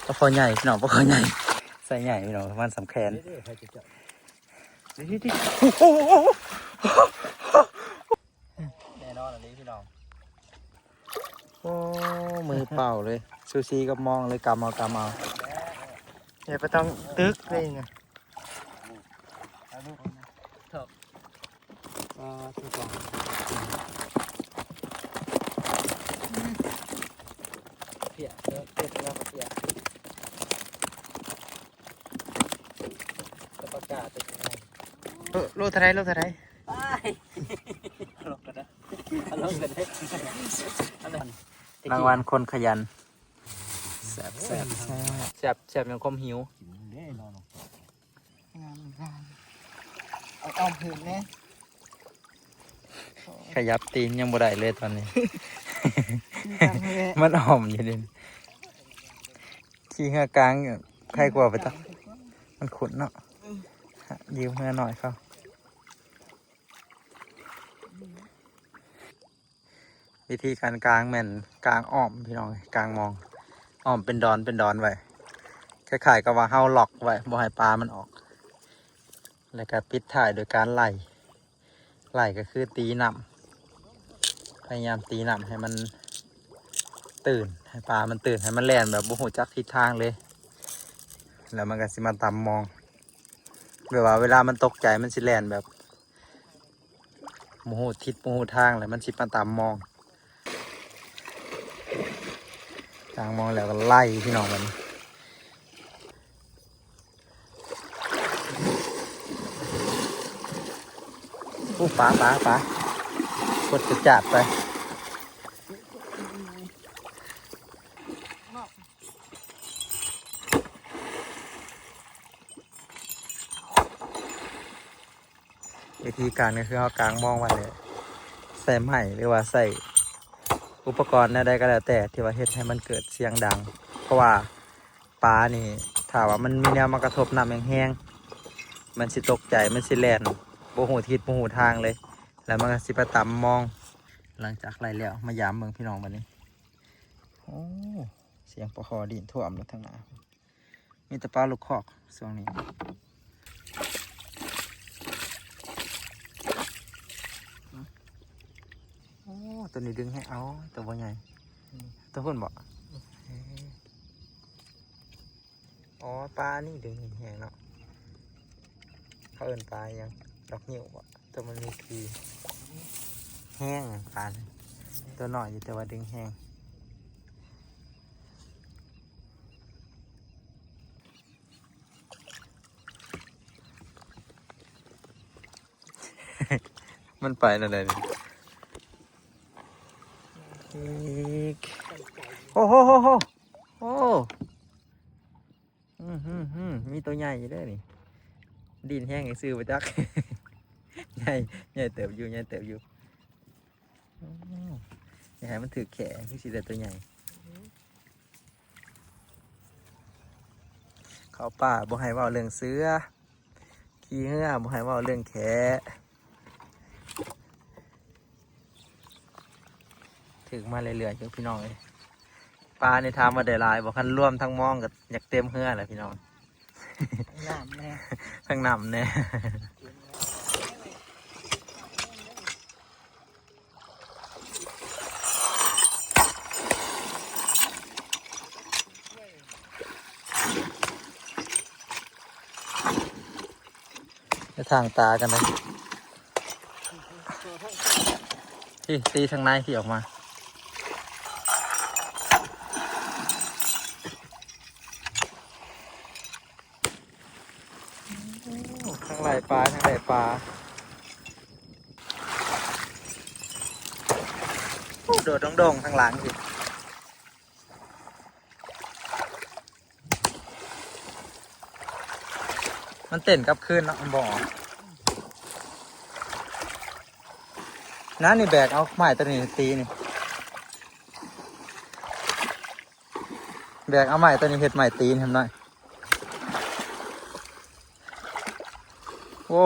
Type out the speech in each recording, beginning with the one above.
ปลาคอใหญ่พี่น้องปลาคอใหญ่ใส่ใหญ่พี่น้องมันสำคัญแน่นอนอันนี้พี่น้องโอ้มือเปล่าเลยซูซีก็มองเลยกำเอาอย่าไปต้องตึกเลยไงเพี้ยเดี๋ยวเพี้ยแล้วเพี้ยจะประกาศเป็นยังไงโลเท่าไรไปลงกันนะรางวัลคนขยันแซ่บยังคมหิวเอาอ้อมหืนเนี่ย ขยับตีนยังบ่ได้เลยตอนนี้ มันอ่อมอยู่ดิขี้เหือกลางใครกลัวไปตักมันขุ่นเนาะยืมเหือหน่อยเขาวิธีการกลางแม่นกลางอ้อมพี่น้องกลางมองอ้อมเป็นดอนไว้คล้ายๆกับว่าเฮาล็อกไว้บ่ให้ปลามันออกแล้วก็ปิดถ่ายโดยการไล่ก็คือตีน้ำพยายามตีน้ำให้มันตื่นให้ปลามันตื่นให้มันแล่นแบบบ่ฮู้จักทิศทางเลยแล้วมันก็สิมาตามมองแบบว่าเวลามันตกใจมันสิแล่นแบบบ่ฮู้ทิศบ่ฮู้ทางแล้วมันสิมาตามมองทางมองแล้วก็ไล่พี่น้องมันปลากดกระจัดไปวิธีการก็คือเอากลางมองไว้เลยใส่ไม้หรือว่าใส่อุปกรณ์ใดก็แล้วแต่ที่ว่าเฮ็ดให้มันเกิดเสียงดังเพราะว่าปลานี่ถ้าว่ามันมีแนวมากระทบน้ำแห้งๆมันสิตกใจมันสิแล่นบ่ฮู้ทิศบ่ฮู้ทางเลยแล้วมันก็สิไปตามมองหลังจากไล่แล้วมายามเมืองพี่น้องบัดนี้โอ้เสียงปลาคอดินท่วมเลยทั้งหน้ามีแต่ปลาลูกคอกช่วงนี้โอ้ตัวนี้ดึงให้เอาตัวบ่ใหญ่ตัวคนบ่อ๋อปลานี่ดึงแห้งเนาะเขาเอิ้นปลายังดอกหิ้วบ่ตัวมันมีทีแห้งปลาตัวหน่อยอยู่แต่ว่าดึงแห้งมันไปนั่นเลยโอ้โหโอ้มีตัวใหญ่อยู่ด้วยนี่ดินแห้งไอ้ซื้อไปจัก ใหญ่เติบอยู่อย่าให้มันถือแขนที่สีตัวใหญ่เขาป่าบ่ให้ว่าเรื่องเสือขี้เหือบ่ให้ว่าเรื่องแขถึงมาเรื่อยๆพี่น้องเลยปลาในทางมาได้ลายบอกคันร่วมทั้งมองกับอยากเต็มเหือเลยพี่น้องน้ำแน่ทั้งน้ำเนี่ยทางตากันเลยที่ตีทางในที่ออกมาทั้งไหลปลาโดดดงทางหลังสิมันเต้นกับคืนเนาะมันบอกน้านี่แบกเอาไม้ตัวนี้ตีนี่แบกเอาไม้ตัวนี้เห็ดไม้ตีนทำหน่อยโอ้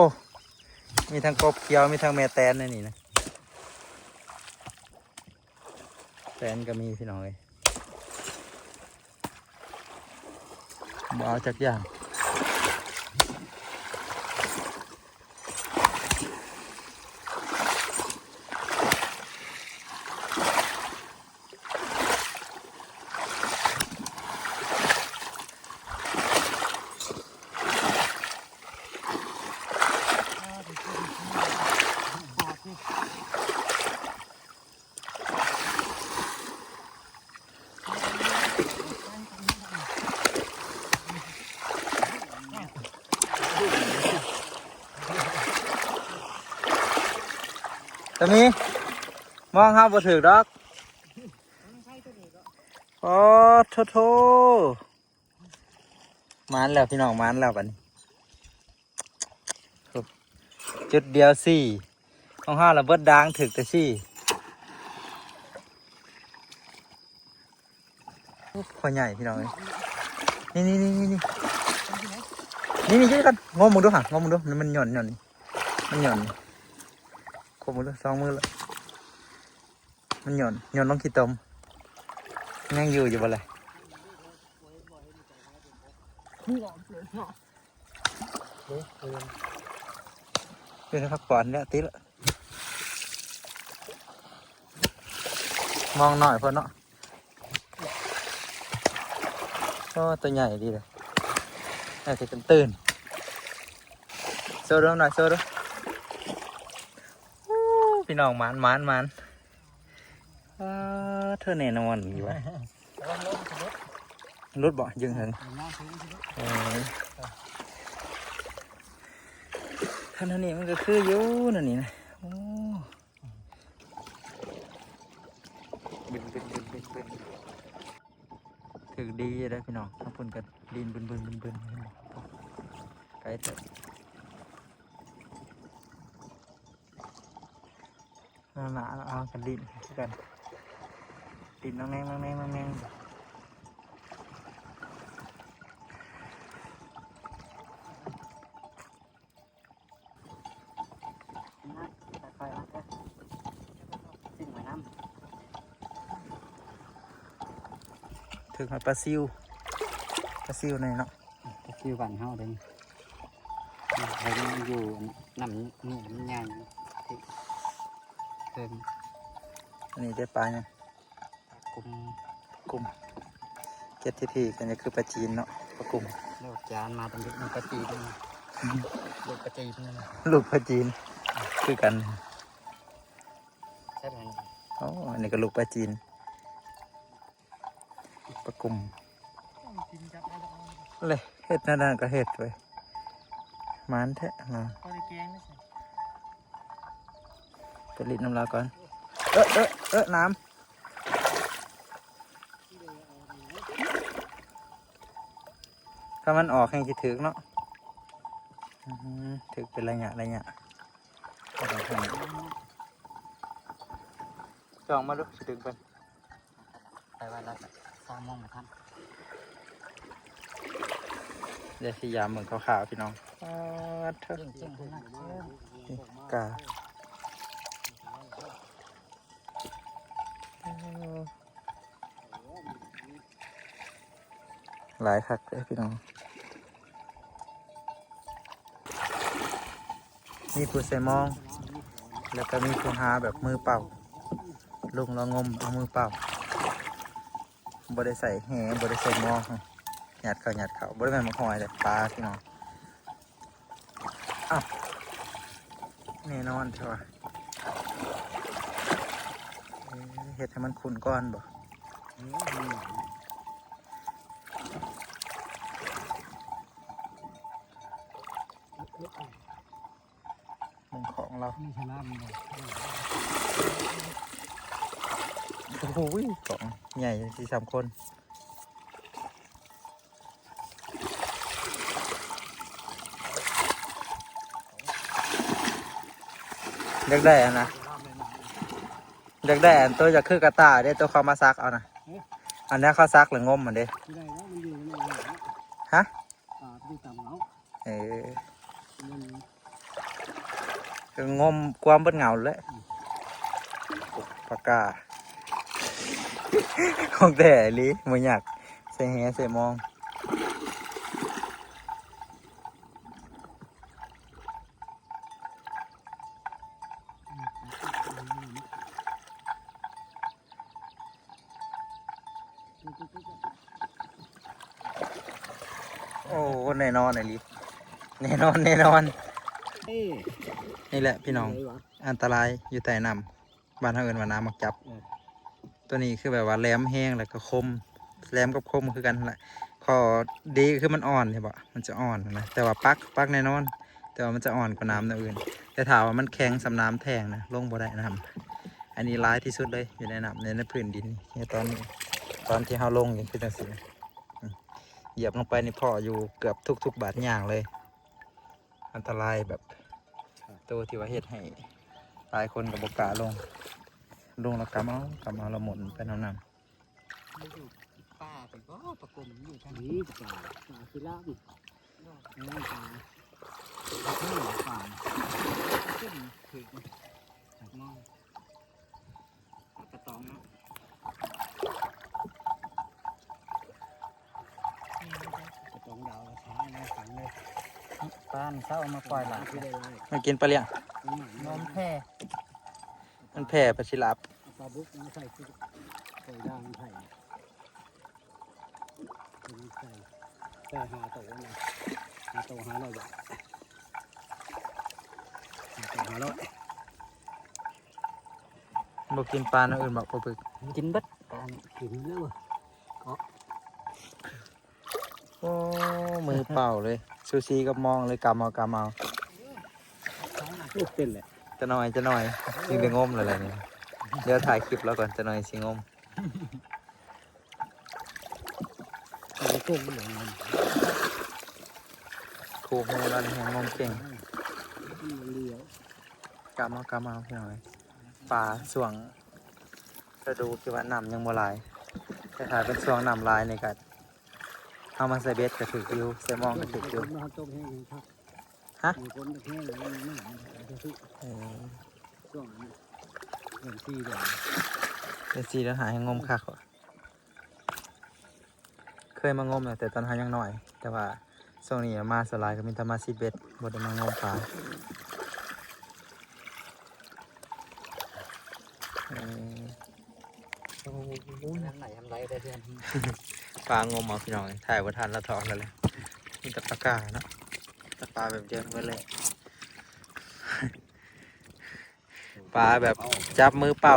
มีทั้งกบเขียวมีทั้งแม่แตนในนี่นะแตนก็มีพี่น้องเลย บ่เอาจักอย่างตอนนี้มองห้าบ่ถึกดอกโอ้โถมานแล้วพี่น้องมานแล้วบัดนี้จุดเดียวสี่ของห้าระเบิดดังถึกแต่สี่พอใหญ่พี่น้องเลยนี่ช่วยกันงมมึงดูห่ะงมมึงดูมันหย่อนมันหย่อนคมมือสองมือเลยมันหย่อนลงขี้ตมยังอยู่บ่เลยเป็นพักผ่อนแล้วติละมองหน่อยพอเนาะก็ตัวใหญ่ดีเลยน่าจะตื่นโซ่ดูหน่อยโซ่ดูพี่น้องมันเธอแน่นอนอยู่วะรถบ่ยึงเหิงท่านนี่มันก็คืออยู่นั่นนี่นะโอ้บึนถึงดีเลยพี่น้องขอบคุณกันดินบึนไกลเถอะหนาเอากันดินกันดินน้องแนงถึงปลาซิวในเนาะปลาซิวบ้านเฮาเด้เขาอยู่น้ำนี่มันใหญ่เต็มอันนี้ได้ปลาเนี่ยกุมเก็ตที่กันนี่คือปลาจีนเนาะปลากุมเลือกจานมาตรงนี้ปลาจีนลูกปลาจีนลูกปลาจีนคือกันใช่ไหมอ๋ออันนี้ก็ลูกปลาจีนปลากุมเลยเห็ดนั่นก็เห็ดไว้มันแท้มาไปลิดน้ำลาก่อนน้ำถ้ามันออกให้คิดถึงเนาะถึงเป็นระยะจองมาดูคิดถึงเป็นไปว่าเราสร้างมองมาทำเดี๋ยวสิยามเหมือนขาวๆพี่น้องเท่ากาหลายคักเลยพี่น้องมีผู้ใส่มองแล้วก็มีผู้หาแบบมือเปล่าลุงเรางมเอามือเปล่าบ่ได้ใส่แหบ่ได้ใส่มองหยาดเขาบ่ได้แม่นมาหอยแต่ปลาพี่น้องอ้าวแน่นอนใช่ป่ะเฮ็ดให้มันขุ่นก้อนบ่มึงของเราชนะมันโอ้โหของใหญ่4-3 คนอยากได้อันนะอยากได้อันตัวจะคือกระต่ายได้ตัวเขามาซักเอานะอันนี้เขาซักหรืองมมันเด้ฮะก็งมความเบิ้ลเงาเลยปากกาของแต่ลิมันอยากใส่แหใส่มอง โอ้แน่นอนไอ้ลิแน่นอนแน่นอน เอ้ย นี่แหละพี่น้อง ไหวะ อันตรายอยู่ใต้น้ำบ้านเฮาเอิ้นว่าน้ำมักจับ เออ ตัวนี้คือแบบว่าแหลมแห้งแล้วก็คมแหลมกับคมคือกันนั่นแหละข้อดีคือมันอ่อนใช่ปะมันจะอ่อนนะแต่ว่าปักแน่นอน แต่ว่ามันจะอ่อนกว่าน้ำตัวอื่น แต่ถามว่ามันแข็งสำน้ำแทงนะลงบ่ได้นะครับอันนี้ร้ายที่สุดเลยอยู่ในน้ำในพื้นดินนี่ตอนที่เฮาลงอย่างคือจังซี่เหยียบลงไปนี่พ่ออยู่เกือบทุกบาทอย่างเลย อันตรายแบบตัวที่ว่าเฮ็ดให้หลายคนกับบกล้าลงแล้วกำเอาละหมุนไปน้ำ ไม่อยู่ป่าไปก็ประกมอยู่ทางนี้ป่าคือลาบนี่ป่าที่ป่าขึ้นถึงหักมองกระตองเนาะกระตองดาวช้าในฝังเลยป้านเศร้ามาปล่อยหลานที่ได้เลย มากินปลาเลี้ยง นมแพร่ มันแผ่ปลาชิลาบ ปลาบุกมาใส่ที่ใส่ด่างไผ่ใส่หาโตนะหาโตหาเราแบบหาโตหาเรา บอกกินปลาอันอื่นบอกปลาบึก กินบัดการกินแล้ว โอ้มือเปล่าเลยซูชิกับมองเลยกำเอาลูกเป็นแหละ จะหน่อยยิงไปงมอะไรเนี่ยเดี๋ยวถ่ายคลิปแล้วก่อนจะหน่อยสิงม มันต้มเหมือนกัน ครูมือเราเนี่ยงมเก่ง เลี้ยว กำเอาพี่หน่อยปลาส่วงจะดูคิดว่าน้ำยังบ่หลายแต่ถ้าเป็นส่วงน้ำลายในกัดเอามาใส่เบ็ดก็ถือคิวใส่มองก็ถือคิว มาต้มแห้งครับ ฮะ มีคนแห้งนี่นี่ทุก เออ ช่วงนี้เงินที่เลย เดี๋ยวสิแล้วหาให้งมคักว่ะเคยมางมแล้วแต่ตอนหายังหน่อย แต่ว่าช่วงนี้มาสลายก็มีแตมาซีเบ็ดบ่ได้มางมปลาเออ ทำไหนทำไรได้เพื่อน ปลางมเอาพี่น้องถ่ายว่าทันแล้วถอนแล้วเลยมีแต่ปลากาเนาะแต่ปลาแบบเดียวกันเลย ปลาแบบจับมือเป่า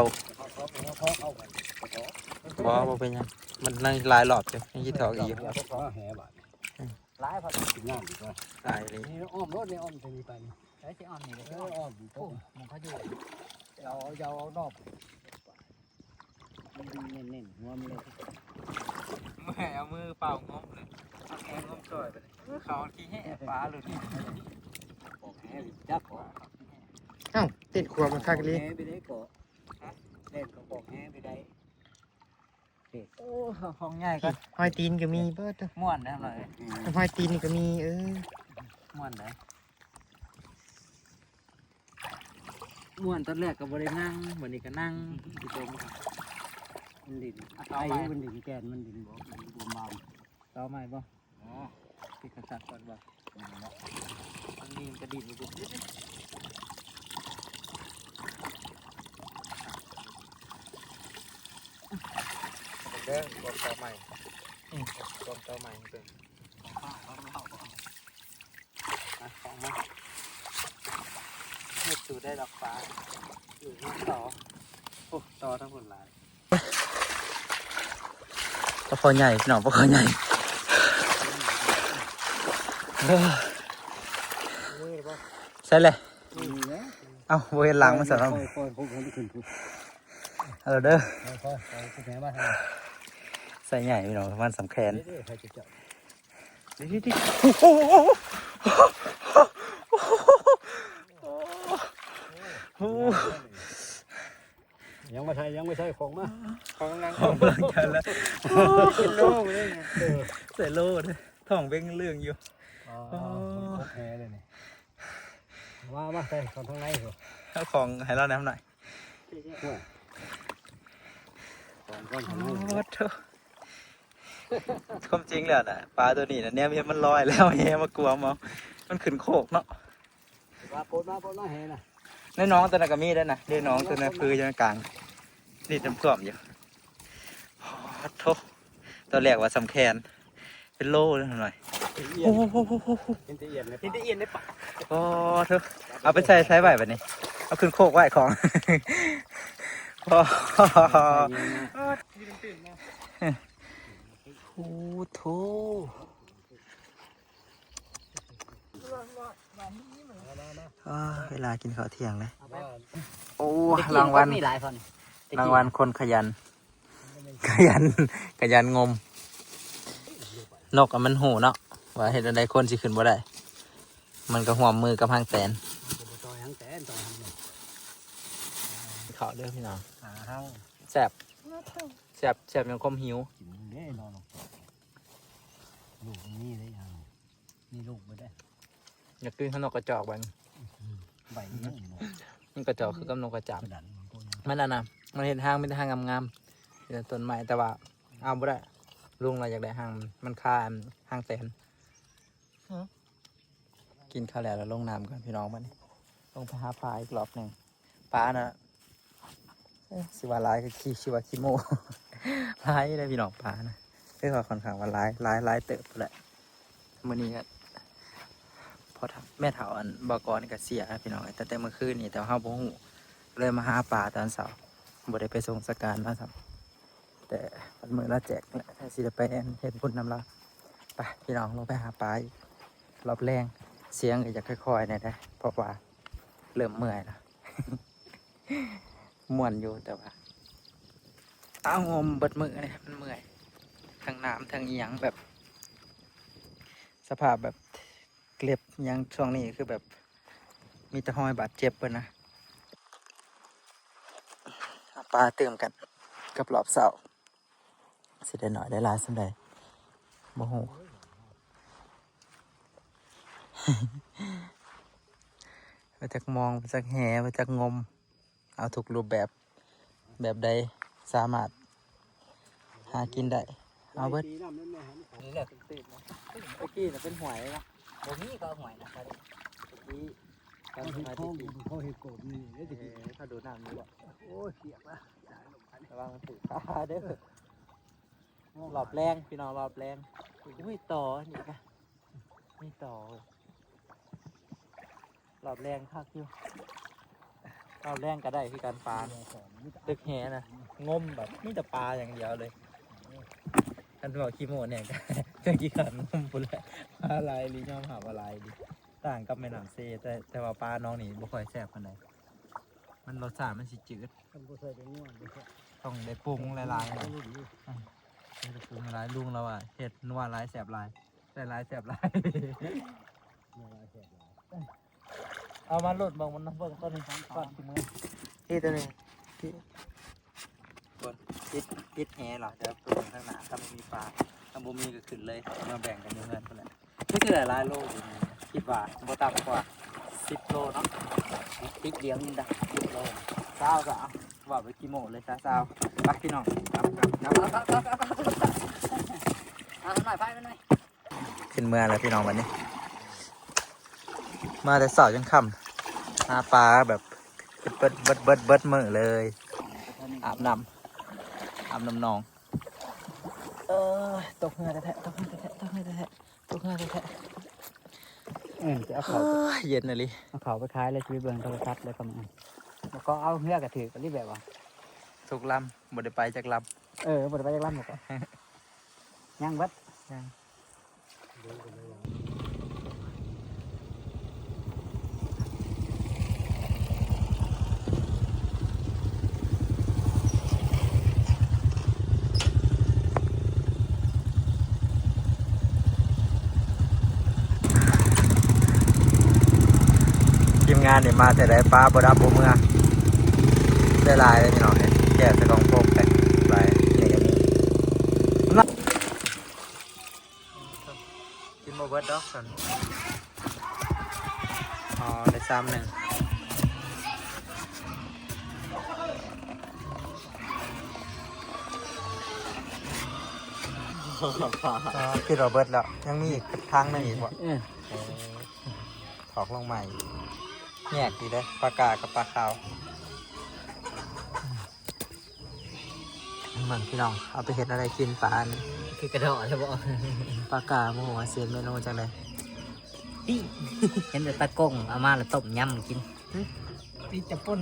บ่เป็นหยังมันในหลายหลอดเลยยังยี่ถอกอีกอยู่ หลายพอกินน้ำดีกว่า หลายเลย นี่อ้อมรถนี่อ้อมจะมีไปใช้ที่อ้อมนี่เลยอ้อมโอ้มันเขาอยู่เอาดอกมันเน้นๆหัวมันเลย เมื่อเอามือเป่างมเลยเอาแขนงมจ่อยไปเลยเขาขี้แห่ปลาหลุด บอกแห่จักขอ เอ้าติดขวบมันคักเลย แห่ไปได้ก่อเล่นก็บอกแห่ไปได้ โอ้ของใหญ่ก็หอยตีนก็มีเบิด ม่วนนะหน่อย หอยตีนก็มีม่วนได้ม่วนตอนแรกก็บ่ได้นั่งวันนี้ก็นั่งที่ตรงมันดินไอ้มันดินแกนมันดินบ่บวมบาม ต่อใหม่บ่ อ๋อ ติดกระสัดก่อนบ่มันมีกระดิ่งอยู่เด้อกดต่อใหม่กดต่อใหม่เป็นของมาเฮ็ดสูได้ดอกฟ้าอยู่ที่ต่อโอ้ต่อทั้งหมดหลายปลาคอใหญ่พี่น้องปลาคอใหญ่ใช่เลย เอ้าเวรหลังมันสั่นเอา ค่อยผมขึ้น เอาเด้อ ค่อยแหนบ้าน ใส่ใหญ่พี่น้องมันสำคัญ ใครจะเจาะ ดิโอ้ ยังไม่ใช่ของมา ของกำลังกันแล้วกินโล่เลยใส่โล่เลยท้องเบ้งเรื่องอยู่ แห่เลยนี่มาใส่ของทางในเหรอ เอาของให้เราแนะนำหน่อย ของก้อน โอ้ ทางใน โหความจริงเลยนะปลาตัวนี้นะเนี่ยมันลอยแล้วเฮียมากลัวมันขึ้นโคกเนาะ มาปนมาแห่นะ ในน้องตัวนั้นก็มีได้นะเดี๋ยวน้องตัวนั้นคืออยู่ในกลางนี่น้ำท่วมอยู่โอ้โหตัวแรกว่าสำคัญเป็นโล่เลยหน่อย โอ้โห อินเตอร์เอียนได้ปะ โอ้เธอเอาไปใช้ไหวแบบนี้เอาขึ้นโคกไหวของโอ้โหโถเวลากินข้าวเที่ยงเลยโอ้รางวัล มีหลายคน รางวัลคนขยัน ขยันงม นกอะมันหูเนาะว่าเห็นอะไรคนสิขึ้นบ่ได้ มันก็ห่วมมือกับหางแตนเขาเด้อพี่น้องแสบยังคมหิว กินได้นอนลูกนี่ได้ยังนี่ลูกไม่ได้ อยากกินขนมกระจอกบ้าง ใบนี้ มันกระจอกคือกับนกกระจาบ ดัน มันน่ะนะมันเห็นห้างเป็นห้างงามๆเป็นต้นไม้แต่ว่าเอาบ่ได้ลุงเราอยากได้ห้างมันค่าห้างแตนกินข้าวแล้วลงน้ำก่อนพี่น้องมันลงไปหาปลาอีกรอบหนึ่งปลาน่ะสิว่าลายก็ชิวาคิโม ลายได้พี่น้องปลานะเรียกว่าค่อนข้างว่าลายเติบแหละมื้อนี้ก็พอแม่เฒ่าอันบกนี่ก็เสียพี่น้องแต่เมื่อคืนนี่แต่เฮาบ่ฮู้เลยมาหาปลาตอนเช้าบ่ได้ไปส่งสการมาครับแต่วันมื้อละแจกแหละถ้าสิได้ไปเฮ็ดบุญนำเราไปพี่น้องลงไปหาปลาอีกรอบแรงเสียงก็จะค่อยๆหน่อยนะเพราะว่าเริ่มเมื่อยแล้ว ม่วนอยู่แต่ว่าเอางมเบิดมือเนี่ยมันเมื่อยทั้งน้ำทั้งอีหยังแบบ สภาพแบบเกล็บหยังช่วงนี้คือแบบมีแต่ห้อยบาดเจ็บเปิ้นนะหาปลาเติมกันกับรอบเสาสิได้หน่อยได้หลายสันใดโมโห มาจากมองมาจากแห่มาจากงมเอาถูกรูปแบบใดสามารถหากินได้เอาเบิดนี่แหละตื่นนะเมื่อกี้น่ะเป็นหวยนะ บ่มีก็หวยนะครับ เมื่อกี้ตอนมาที่สี่เขาเห็นโกบนี่เขาดูน้ำนี่บ่โอ้ยเสียบนะระวังมันถือตาเด้อหลอบแรงพี่น้องหลอบแรงอุ้ยต่อนี่ค่ะนี่ต่อหลอบแรงคักอยู่หลอบแรงก็ได้คือการปลาตึกแหนะงมแบบมีแต่ปลาอย่างเดียวเลยกันบอกขี้โมเนี่ยกันจะกี่ขันงมพุ่นแหละปลาลายลีย่อมหาปลาลายดิต่างกับแม่น้ำเซแต่ว่าปลาน้องนี่บ่ค่อยแซ่บปานใดมันรสชาติมันสิจืดต้องได้ปรุงหลายๆหน่อยได้ปรุงหลายลุงเราอ่ะเห็ดนัวหลายแซ่บหลายแต่หลายแซ่บหลายเอามาหลุดบางมันน้ำเบิ่งต้นนี้ก่อนที่มือที่ตัวนี้ที่บนติดแหหรอเดี๋ยวตัวข้างหน้าถ้าไม่มีปลาถ้าบ่มีก็ขึ้นเลยมาแบ่งกันเงินคนละนี่คือหลายโลอยู่นี่คิดว่าบ่ต่ำกว่า10 โลเนาะ ติ๊กเดียวนี่ดัก10 โล เศร้าว่าไปกี่โมงเลยเศร้าไปพี่น้องนับ เอาหน่อยไปหน่อย ขึ้นเมื่อแล้วพี่น้องวันนี้ มาแต่เสาร์จนค่ำหาปลาแบบเบิดมือเลยอาบน้ำนองตกเงือแท้ตกเงือแท้ จะเอาเขา เย็นเลย เอาเขาไปขายเลยชีวิตเบิ่งโทรทัศน์เลยประมาณแล้วก็เอาเหือกระถือกันรีบแบบว่า ทุกลำบ่ได้ไปจากล บ่ได้ไปจากลำหมดยังเบัด ำยังทีมงานเนี่ยมาแต่ได้ปลาบ่ดับบ่เมื่อได้ลายเลยพี่น้องเนี่ยแก่ใส่กล่องโฟมไปลายนี่ก็มีกินบ่เบิดดอกสันอ๋อได้ซ้ำหนึ่งพี่โรเบิร์ตแล้วยังมีอีกทางหนึงอีกบ่ถอกลงใหม่แยกดีเลยปลากากับปลาขาว เหมือนพี่น้องเอาไปเห็ดอะไรกินปลาอัน คือกระโดดใช่ปะ ปลากาโมโหเสียเมนูจังเลย พี่เห็นแต่ตะกงเอามาแล้วต้มยำกิน ปีจะป่น